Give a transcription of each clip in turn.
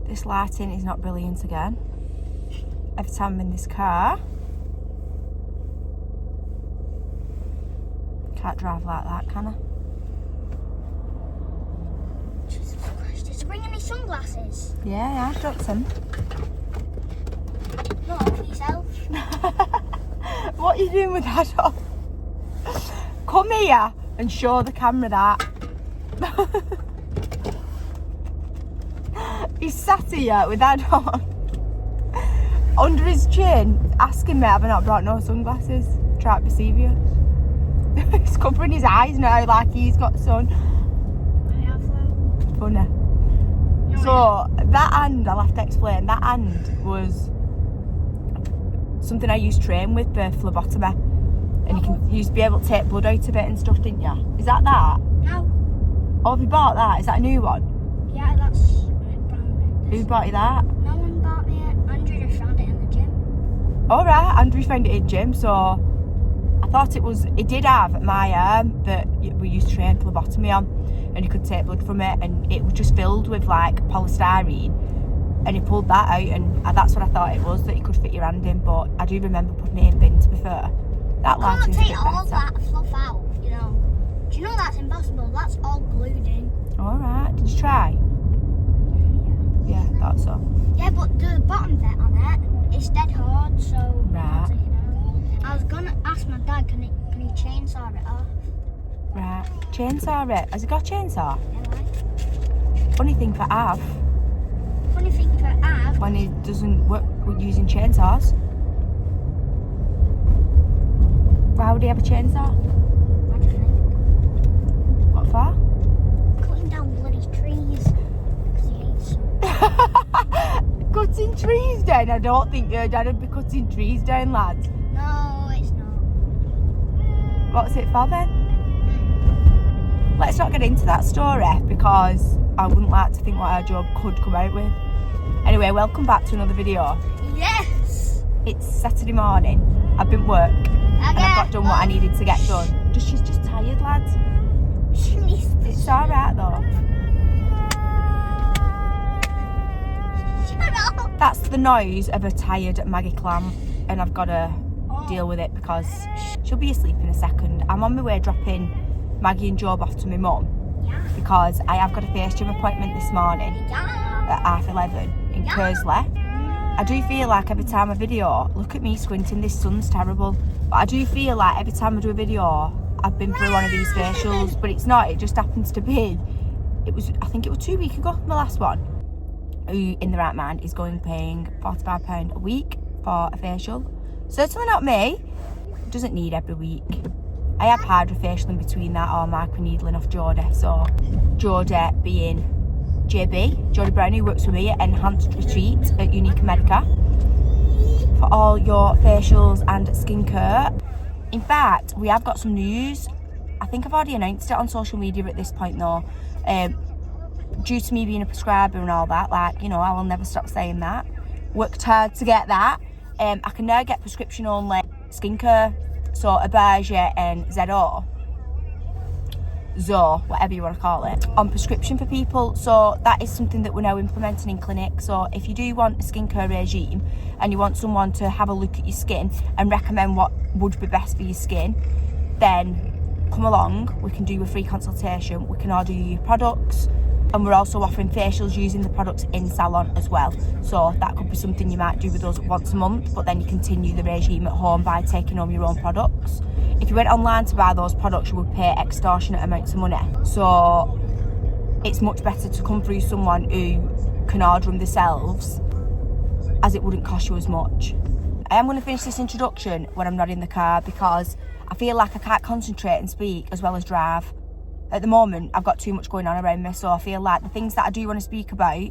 This lighting is not brilliant again. Every time I'm in this car. Can't drive like that, can I? Jesus Christ, did you bring any sunglasses? Yeah, I've got some. Not for yourself. What are you doing with that on? Come here and show the camera that. He's sat here with that on. Under his chin, asking me have I not brought no sunglasses. Try to deceive you. He's covering his eyes now like he's got sun. I have though. Funny. No, So that hand, I'll have to explain, that hand was something I used to train with for phlebotomy. And you used to be able to take blood out of it and stuff, didn't you? Is that that? No. Oh, have you bought that? Is that a new one? Yeah, that's brand new. Who bought you that? No one bought me it. Andrew just found it in the gym. Alright, Andrew found it in gym, so I thought it did have my arm that we used to train phlebotomy on, and you could take blood from it, and it was just filled with like polystyrene, and he pulled that out, and that's what I thought it was, that you could fit your hand in, but I do remember putting it in bin, to be fair. That lighting's a bit Can't take all better. that fluff out, you know. Do you know that's impossible? That's all glued in. Alright, did you try? Yeah, thought so. Yeah, but the bottom bit on it is dead hard, so Right. I'll take it out. I was gonna ask my dad, can he chainsaw it off? Right, chainsaw it. Has it got a chainsaw? Yeah, right. Funny thing for Av, Funny thing for Av, when he doesn't work with using chainsaws. Why would he have a chainsaw? I don't know, What for? cutting down bloody trees. Because he hates them. Cutting trees down? I don't think your dad would be cutting trees down, lads. No, it's not. What's it for then? Let's not get into that story because I wouldn't like to think what our job could come out with. Anyway, welcome back to another video. Yes! It's Saturday morning. I've been work and I've got done what I needed to get done. She's just tired, lads. It's alright though. Shut up! That's the noise of a tired Maggie Clam, and I've got to deal with it because she'll be asleep in a second. I'm on my way dropping Maggie and Job off to my mum Yeah. because I have got a face gym appointment this morning Yeah. at 11:30 in Kersley. I do feel like every time I video, look at me squinting, this sun's terrible, but I do feel like every time I do a video I've been through one of these facials, but it's not, it just happens to be, I think it was 2 weeks ago, my last one. Who in the right mind is going paying £45 a week for a facial? Certainly not me. Doesn't need every week. I have hydrofacial in between that or microneedling off Jodie. So Jodie being JB, Jodie Brown, who works with me at Enhanced Retreat at Unique Medica for all your facials and skincare. In fact, we have got some news. I think I've already announced it on social media at this point though. Due to me being a prescriber and all that, like, you know, I will never stop saying that. Worked hard to get that. I can now get prescription only skincare, so Abasia and Zo, whatever you want to call it, on prescription for people. So that is something that we're now implementing in clinic. So if you do want a skincare regime and you want someone to have a look at your skin and recommend what would be best for your skin, then come along. We can do a free consultation. We can order you your products. And we're also offering facials using the products in salon as well. So that could be something you might do with us once a month, but then you continue the regime at home by taking home your own products. If you went online to buy those products, you would pay extortionate amounts of money. So it's much better to come through someone who can order them themselves, as it wouldn't cost you as much. I am going to finish this introduction when I'm not in the car because I feel like I can't concentrate and speak as well as drive. At the moment, I've got too much going on around me, so I feel like the things that I do want to speak about,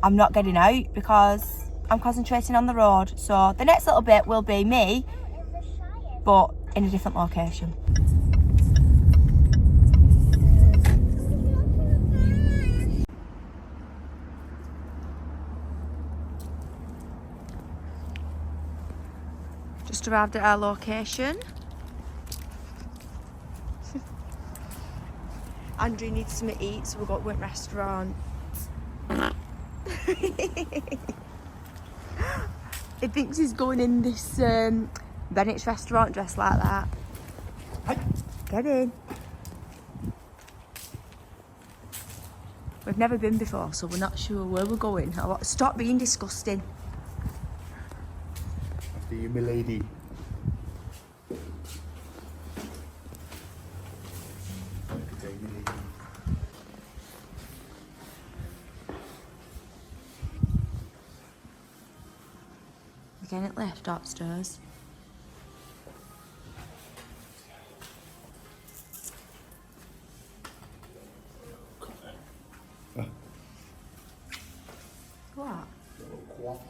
I'm not getting out because I'm concentrating on the road. So the next little bit will be me, but in a different location. Just arrived at our location. Andrew needs something to eat, so we've got to a restaurant. He thinks he's going in this Bennett's restaurant dressed like that. Hi. Get in. We've never been before, so we're not sure where we're going. Stop being disgusting. After you, my lady. We're getting it left upstairs. What?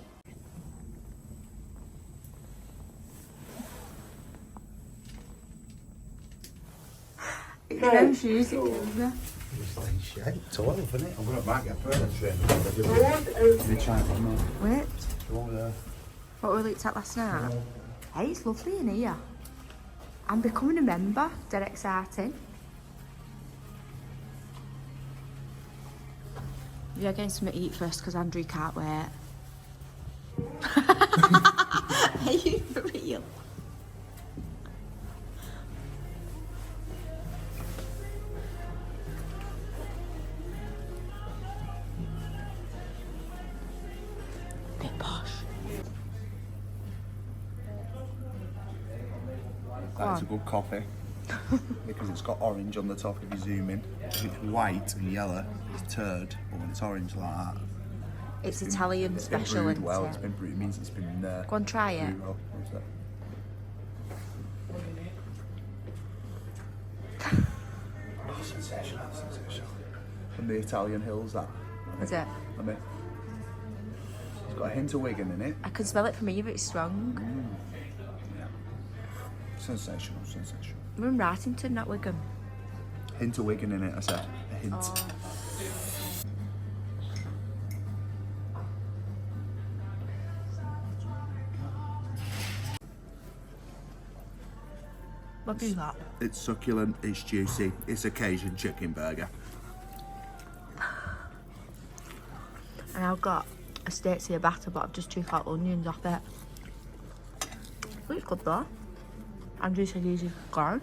It's them shoes that kills me. It's like shit. 12, isn't it? I'm going to back get further train. Be trying to come Wait, over there. what we looked at last night? Hey, it's lovely in here. I'm becoming a member. Dead exciting. You're getting something to eat first because Andrew can't wait. Are you for real? Bit posh. That is a good coffee. Because it's got orange on the top if you zoom in. If it's white and yellow, it's turd. But when it's orange like that, It's Italian it's special, been brewed isn't well. it? It's been brewed. It means it's been Go and try it. brewed well. What's that? Oh, sensational, sensational. From the Italian hills, that. Is it? I mean, it's got a hint of Wigan in it. I can smell it from here, but it's strong. Yeah. Sensational, sensational. We're in Rattington, not Wigan. Hint of Wigan in it, I said. A hint. Oh. What is that? It's succulent, it's juicy, it's a Cajun chicken burger. And I've got a steak ciabatta, but I've just took out onions off it. Looks good though. Andrew said he's garlic.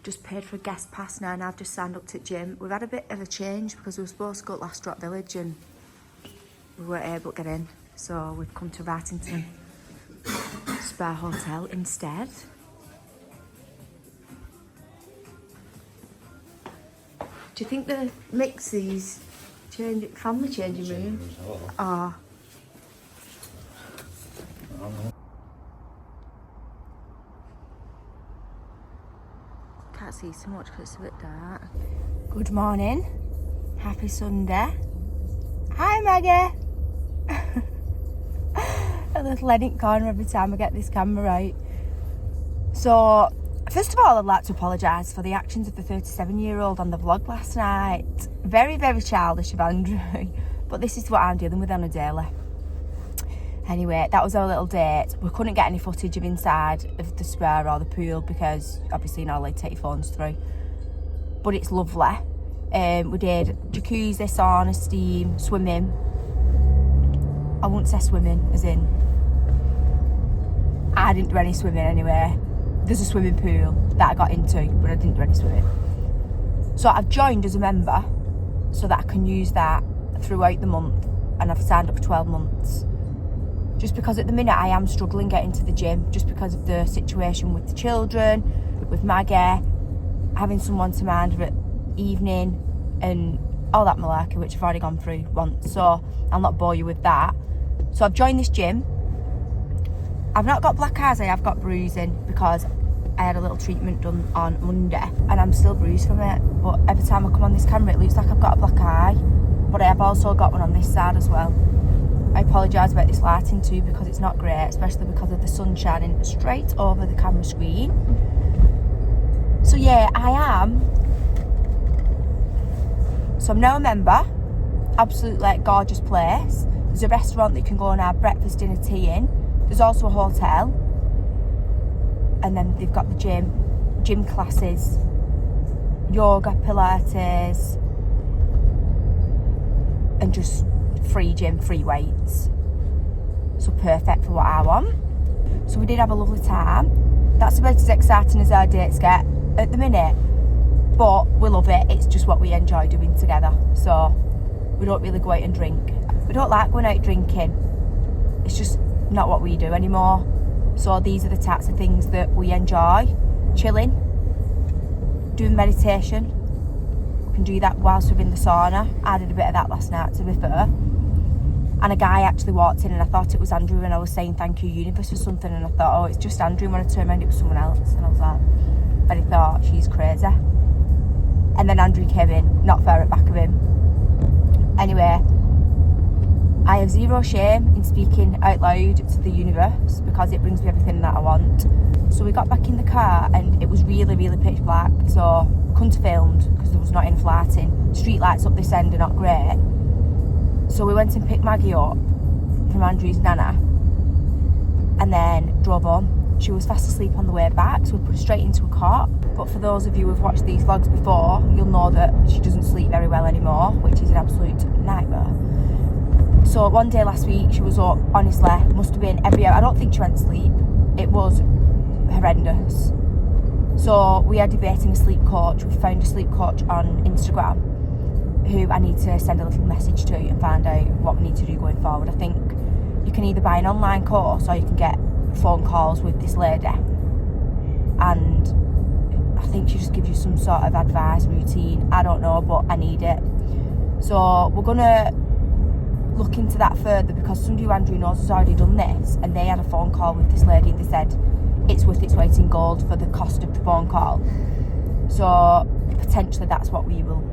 Just paid for a guest pass now and I've just signed up to the gym. We've had a bit of a change because we were supposed to go to Last Drop Village and we weren't able to get in. So we've come to Rattington Spa Hotel instead. Do you think the Mixies family changing room? Ah. Can't see so much because it's a bit dark. Good morning. Happy Sunday. Hi Maggie. A little edit corner every time I get this camera right. So, first of all, I'd like to apologise for the actions of the 37-year-old on the vlog last night. Very, very childish of Andrew, but this is what I'm dealing with on a daily. Anyway, that was our little date. We couldn't get any footage of inside of the spa or the pool because obviously you're not allowed to take your phones through. But it's lovely. We did jacuzzi, sauna, steam, swimming. I wouldn't say swimming, as in I didn't do any swimming anyway. There's a swimming pool that I got into, but I didn't do any swimming. So I've joined as a member so that I can use that throughout the month, and I've signed up for 12 months. Just because at the minute I am struggling getting to the gym, just because of the situation with the children, with Maggie, having someone to mind at evening, and all that malarkey, which I've already gone through once, so I'll not bore you with that. So I've joined this gym. I've not got black eyes, I have got bruising because I had a little treatment done on Monday and I'm still bruised from it. But every time I come on this camera, it looks like I've got a black eye. But I have also got one on this side as well. I apologise about this lighting too because it's not great, especially because of the sun shining straight over the camera screen. So yeah, I am. So I'm now a member. Absolutely gorgeous place. There's a restaurant that you can go and have breakfast, dinner, tea in. There's also a hotel. And then they've got the gym classes. yoga, Pilates, and just free gym, free weights. So perfect for what I want. So we did have a lovely time. That's about as exciting as our dates get at the minute, but we love it. It's just what we enjoy doing together. So we don't really go out and drink. We don't like going out drinking. It's just not what we do anymore. So these are the types of things that we enjoy. Chilling, doing meditation. We can do that whilst we're in the sauna. I did a bit of that last night, to be fair. And a guy actually walked in and I thought it was Andrew, and I was saying thank you universe or something, and I thought, oh, it's just Andrew, and when I turned around it was someone else, and I was like, but he thought, she's crazy. And then Andrew came in, not fair at back of him. Anyway, I have zero shame in speaking out loud to the universe because it brings me everything that I want. So we got back in the car and it was really, really pitch black, so couldn't have filmed because there was not enough lighting. Street lights up this end are not great. So we went and picked Maggie up from Andrew's nana and then drove home. She was fast asleep on the way back, so we put her straight into a cot. But for those of you who've watched these vlogs before, you'll know that she doesn't sleep very well anymore, which is an absolute nightmare. So one day last week, she was up, honestly, must have been every hour. I don't think she went to sleep. It was horrendous. So we are debating a sleep coach. We found a sleep coach on Instagram who I need to send a little message to and find out what we need to do going forward. I think you can either buy an online course or you can get phone calls with this lady, and I think she just gives you some sort of advice, routine, I don't know, but I need it. So we're gonna look into that further because somebody who Andrew knows has already done this, and they had a phone call with this lady and they said it's worth its weight in gold for the cost of the phone call. So potentially that's what we will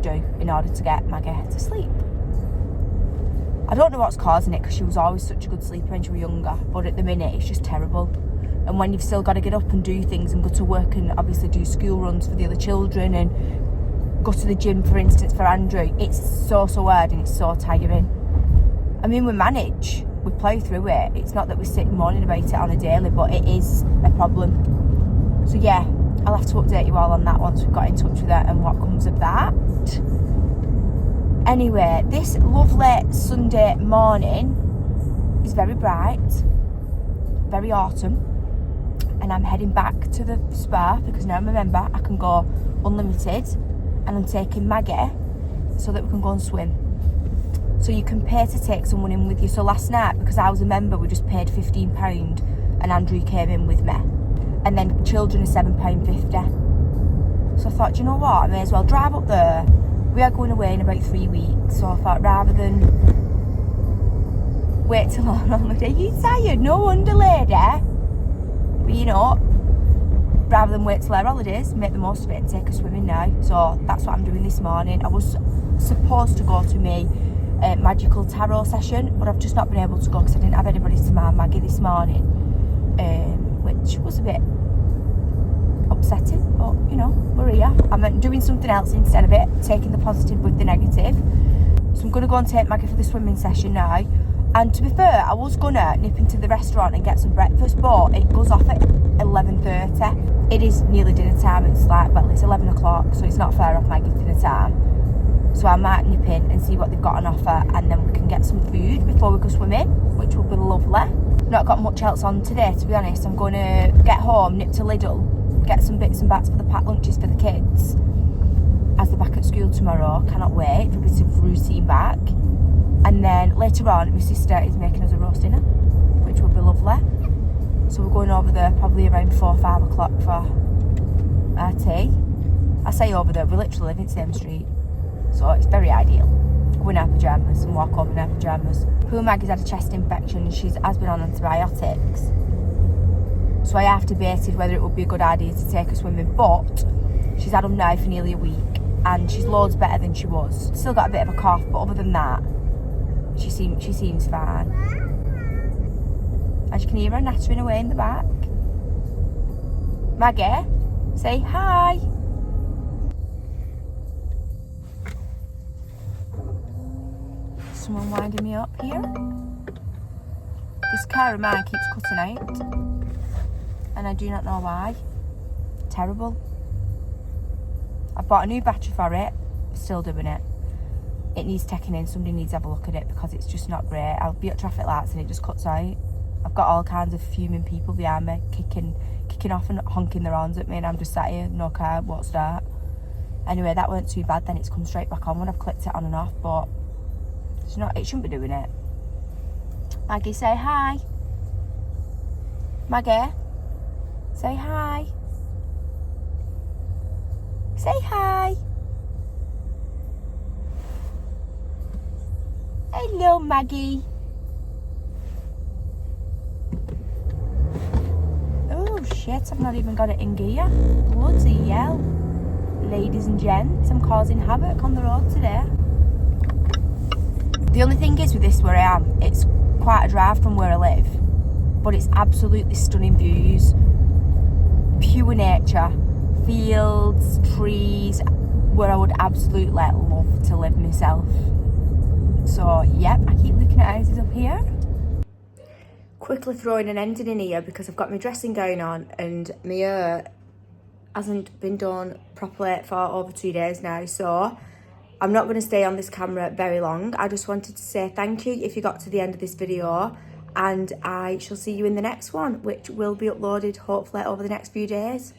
do in order to get Maggie to sleep. I don't know what's causing it because she was always such a good sleeper when she was younger, but at the minute it's just terrible. And when you've still got to get up and do things and go to work and obviously do school runs for the other children and go to the gym, for instance, for Andrew, it's so hard and it's so tiring. I mean, we manage, we play through it. It's not that we sit moaning about it on a daily, but it is a problem. So yeah, I'll have to update you all on that once we've got in touch with her and what comes of that. Anyway, this lovely Sunday morning is very bright, very autumn, and I'm heading back to the spa because now I'm a member, I can go unlimited, and I'm taking Maggie so that we can go and swim. So you can pay to take someone in with you. So last night, because I was a member, we just paid £15 and Andrew came in with me. And then children are £7.50. So I thought, do you know what, I may as well drive up there. We are going away in about 3 weeks, so I thought rather than wait till on holiday, you tired? No wonder, lady. But you know, rather than wait till our holidays, make the most of it and take her swimming now. So that's what I'm doing this morning. I was supposed to go to my magical tarot session, but I've just not been able to go because I didn't have anybody to my Maggie this morning, which was a bit upsetting, but you know, we're here. I'm doing something else instead of it, taking the positive with the negative. So I'm going to go and take Maggie for the swimming session now. And to be fair, I was going to nip into the restaurant and get some breakfast, but it goes off at 11:30. It is nearly dinner time. It's like, well, it's 11 o'clock, so it's not far off Maggie's dinner time. So I might nip in and see what they've got on offer, and then we can get some food before we go swimming, which will be lovely. Not got much else on today, to be honest. I'm going to get home, nip to Lidl, get some bits and bats for the packed lunches for the kids as they're back at school tomorrow. Cannot wait for a bit of routine back. And then later on, my sister is making us a roast dinner, which will be lovely. So we're going over there probably around 4 or 5 o'clock for our tea. I say over there, we literally live in the same street, so it's very ideal. Go in our pyjamas and walk home in our pyjamas. Poor Maggie's had a chest infection and she has been on antibiotics. So I have debated whether it would be a good idea to take her swimming, but she's had them now for nearly a week and she's loads better than she was. Still got a bit of a cough, but other than that, she seems fine. As you can hear her nattering away in the back. Maggie, say hi. Someone winding me up here. This car of mine keeps cutting out, and I do not know why. Terrible. I've I've bought a new battery for it, still doing it. It needs taking in, somebody needs to have a look at it because it's just not great. I'll be at traffic lights and it just cuts out. I've got all kinds of fuming people behind me, kicking off and honking their horns at me, and I'm just sat here, no car, won't start. Anyway, that weren't too bad, then it's come straight back on when I've clicked it on and off, but it shouldn't be doing it. Maggie, say hi. Maggie, say hi. Say hi. Hello, Maggie. Oh shit, I've not even got it in gear. Bloody hell. Ladies and gents, I'm causing havoc on the road today. The only thing is with this where I am, it's quite a drive from where I live, but it's absolutely stunning views. Pure nature, fields, trees, where I would absolutely love to live myself. So, yep, I keep looking at houses up here. Quickly throwing an ending in here because I've got my dressing gown on and my hair hasn't been done properly for over 2 days now. So, I'm not going to stay on this camera very long. I just wanted to say thank you if you got to the end of this video. And I shall see you in the next one, which will be uploaded hopefully over the next few days.